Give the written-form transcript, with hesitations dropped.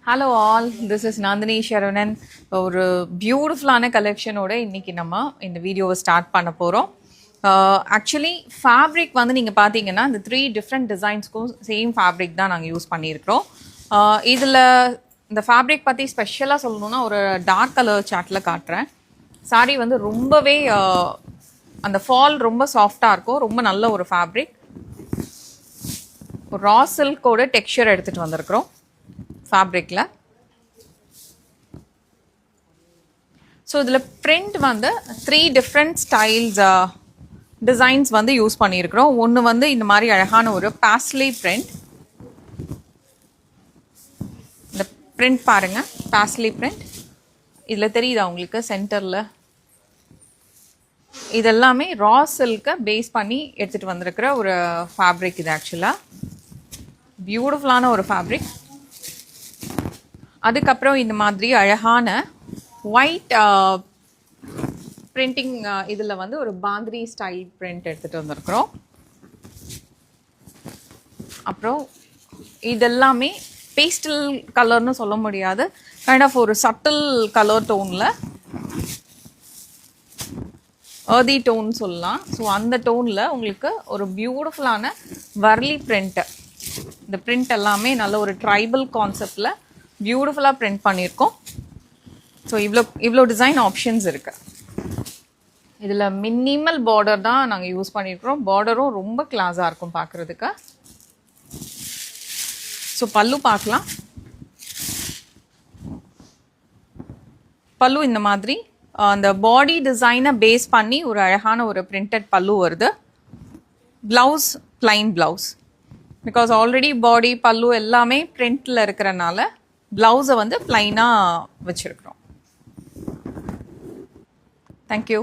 Hello all, this is Nandini Saravanan. ஒரு பியூட்டிஃபுல்லான கலெக்ஷனோட இன்றைக்கி நம்ம இந்த வீடியோவை ஸ்டார்ட் பண்ண போகிறோம். ஆக்சுவலி ஃபேப்ரிக் வந்து நீங்கள் பார்த்தீங்கன்னா இந்த 3 டிஃப்ரெண்ட் டிசைன்ஸ்க்கும் சேம் ஃபேப்ரிக் தான் நாங்கள் யூஸ் பண்ணியிருக்கிறோம். இதில் இந்த ஃபேப்ரிக் பற்றி ஸ்பெஷலாக சொல்லணுன்னா ஒரு டார்க் கலர் சார்ட்டில் காட்டுறேன். சாரீ வந்து ரொம்பவே அந்த ஃபால் ரொம்ப சாஃப்டாக இருக்கும். ரொம்ப நல்ல ஒரு ஃபேப்ரிக். ஒரு ரா சில்கோட டெக்ஸ்சர் எடுத்துகிட்டு வந்திருக்கிறோம் ஃபேப்ரிக்கில். ஸோ இதில் பிரிண்ட் வந்து 3 டிஃப்ரெண்ட் ஸ்டைல்ஸ் டிசைன்ஸ் வந்து யூஸ் பண்ணியிருக்கிறோம். ஒன்று வந்து இந்த மாதிரி அழகான ஒரு பாஸ்லி பிரிண்ட். இந்த பிரிண்ட் பாருங்கள், பாஸ்லி பிரிண்ட். இதில் தெரியுதா உங்களுக்கு சென்டரில்? இதெல்லாமே ரா சில்கை பேஸ் பண்ணி எடுத்துகிட்டு வந்திருக்கிற ஒரு ஃபேப்ரிக். இது ஆக்சுவலாக பியூட்டிஃபுல்லான ஒரு ஃபேப்ரிக். அதுக்கப்புறம் இந்த மாதிரி அழகான ஒயிட் பிரிண்டிங், இதில் வந்து ஒரு பாந்திரி ஸ்டைல் பிரிண்ட் எடுத்துகிட்டு வந்திருக்கிறோம். அப்புறம் இதெல்லாமே பேஸ்டல் கலர்னு சொல்ல முடியாது, கைண்ட் ஆஃப் ஒரு சட்டில் கலர் டோனில், ஏர்தி டோன் சொல்லலாம். ஸோ அந்த டோனில் உங்களுக்கு ஒரு பியூட்டிஃபுல்லான வர்லி பிரிண்ட்டு. இந்த பிரிண்ட் எல்லாமே நல்ல ஒரு ட்ரைபல் கான்செப்டில் பியூட்டிஃபுல்லாக பிரிண்ட் பண்ணியிருக்கோம். ஸோ இவ்வளோ டிசைன் ஆப்ஷன்ஸ் இருக்குது. இதில் மினிமல் பார்டர் தான் நாங்கள் யூஸ் பண்ணியிருக்கிறோம். பார்டரும் ரொம்ப கிளாஸாக இருக்கும் பார்க்குறதுக்கு. ஸோ பல்லு பார்க்கலாம். பல்லு இந்த மாதிரி அந்த பாடி டிசைனை பேஸ் பண்ணி ஒரு அழகான ஒரு பிரிண்டட் பல்லு வருது. Blouse plain blouse, because already body pallu எல்லாமே பிரிண்டில் இருக்கிறனால ப்ளவுஸை வந்து பிளைனாக வச்சுருக்குறோம். தேங்க்யூ.